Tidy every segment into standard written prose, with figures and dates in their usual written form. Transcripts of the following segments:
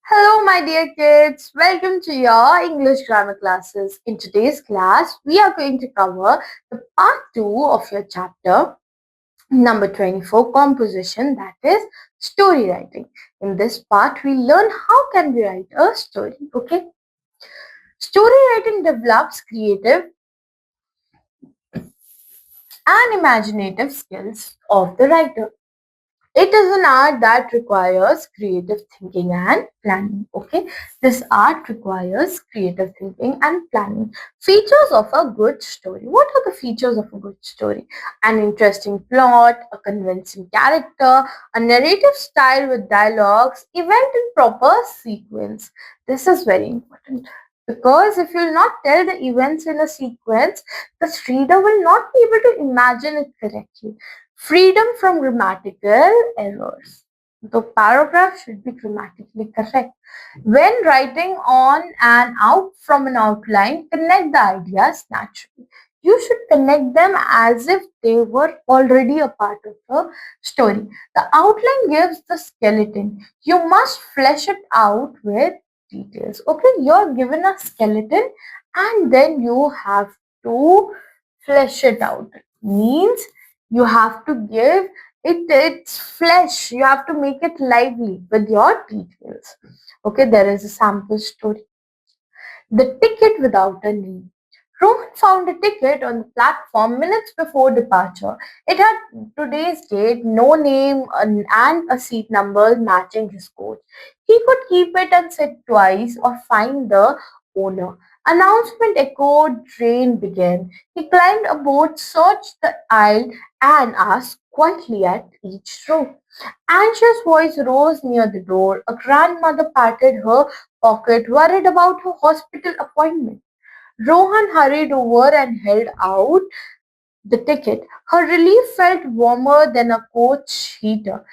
Hello, my dear kids. Welcome to your English grammar classes. In today's class, we are going to cover the part 2 of your chapter number 24, composition, that is story writing. In this part, we learn how can we write a story. Okay. Story writing develops creative and imaginative skills of the writer. It is an art that requires creative thinking and planning. Okay, this art requires creative thinking and planning. Features of a good story. What are the features of a good story? An interesting plot, a convincing character, a narrative style with dialogues, event in proper sequence. This is very important. Because if you will not tell the events in a sequence, the reader will not be able to imagine it correctly. Freedom from grammatical errors. The paragraph should be grammatically correct. When writing on and out from an outline, connect the ideas naturally. You should connect them as if they were already a part of the story. The outline gives the skeleton. You must flesh it out with details. Okay, you're given a skeleton and then you have to flesh it out. Means you have to give it its flesh. You have to make it lively with your details. Okay, there is a sample story. The ticket without a name. Rohan found a ticket on the platform minutes before departure. It had today's date, no name, and a seat number matching his coach. He could keep it and sit twice or find the owner. Announcement echoed, train began. He climbed aboard, searched the aisle, and asked quietly at each row. Anxious voice rose near the door. A grandmother patted her pocket, worried about her hospital appointment. Rohan hurried over and held out the ticket. Her relief felt warmer than a coach heater.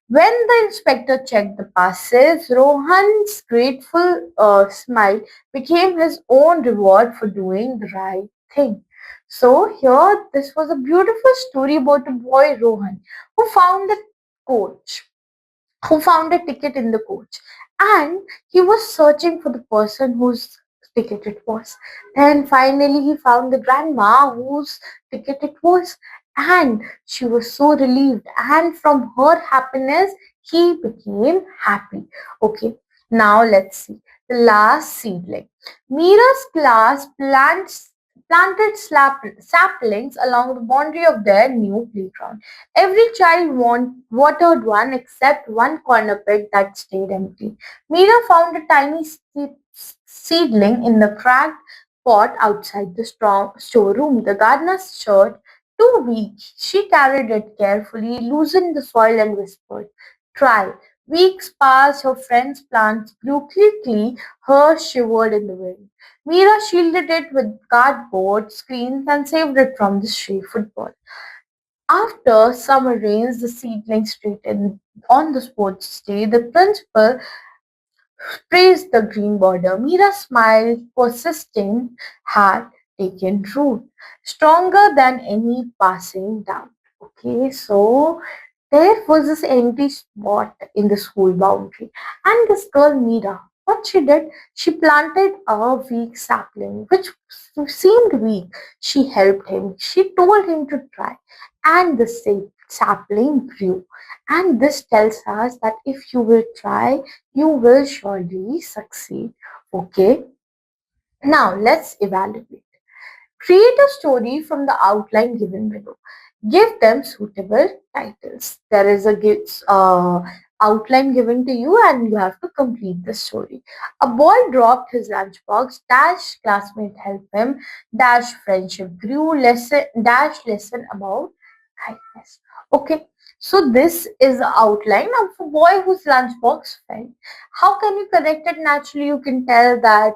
When the inspector checked the passes, Rohan's grateful smile became his own reward for doing the right thing. So here, this was a beautiful story about a boy, Rohan, who found the coach who found a ticket in the coach, and he was searching for the person whose ticket it was. Then finally he found the grandma whose ticket it was, and she was so relieved, and from her happiness he became happy. Okay, now let's see the last seedling. Mira's class planted saplings along the boundary of their new playground. Every child watered one except one corner pit that stayed empty. Mira found a tiny seedling in the cracked pot outside the storeroom. The gardener's shirt, too weak. She carried it carefully, loosened the soil, and whispered, "Try." Weeks passed, her friend's plants grew quickly, hers shivered in the wind. Mira shielded it with cardboard screens and saved it from the stray football. After summer rains, the seedlings straightened on the sports day. The principal praised the green border. Mira smiled, persistent, had taken root, stronger than any passing doubt. Okay, so there was this empty spot in the school boundary, and this girl Mira, what she did, she planted a weak sapling, which seemed weak. She helped him. She told him to try, and the sapling grew. And this tells us that if you will try, you will surely succeed. Okay. Now let's evaluate. Create a story from the outline given below. Give them suitable titles. There is a outline given to you and you have to complete the story. A boy dropped his lunchbox, dash classmate helped him, dash friendship grew, lesson about kindness. Okay, so this is the outline of a boy whose lunchbox fell. How can you correct it? Naturally, you can tell that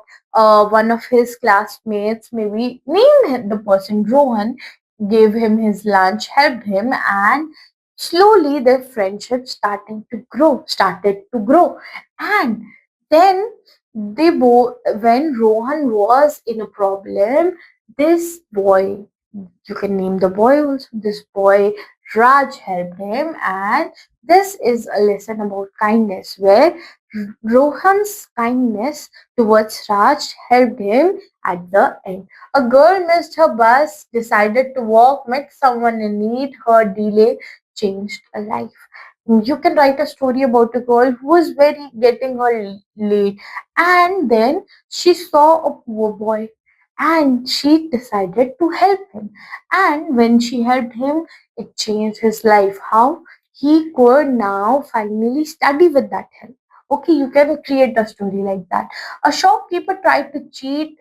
one of his classmates maybe named the person Rohan, gave him his lunch, helped him, and slowly their friendship started to grow. And then they both, when Rohan was in a problem, this boy, you can name the boy also, this boy Raj helped him, and this is a lesson about kindness where Rohan's kindness towards Raj helped him at the end. A girl missed her bus, decided to walk, met someone in need, her delay changed a life. You can write a story about a girl who was very getting her late, and then she saw a poor boy and she decided to help him. And when she helped him, it changed his life. How? He could now finally study with that help. Okay, you can create a story like that. A shopkeeper tried to cheat,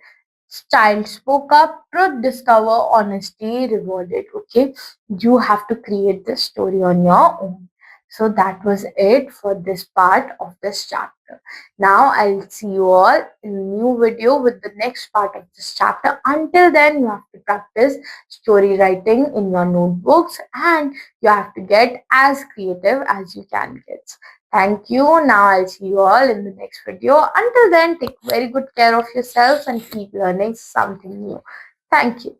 child spoke up, truth discover, honesty rewarded. Okay, you have to create this story on your own. So that was it for this part of this chapter. Now I'll see you all in a new video with the next part of this chapter. Until then, you have to practice story writing in your notebooks and you have to get as creative as you can get. Thank you. Now I'll see you all in the next video. Until then, take very good care of yourselves and keep learning something new. Thank you.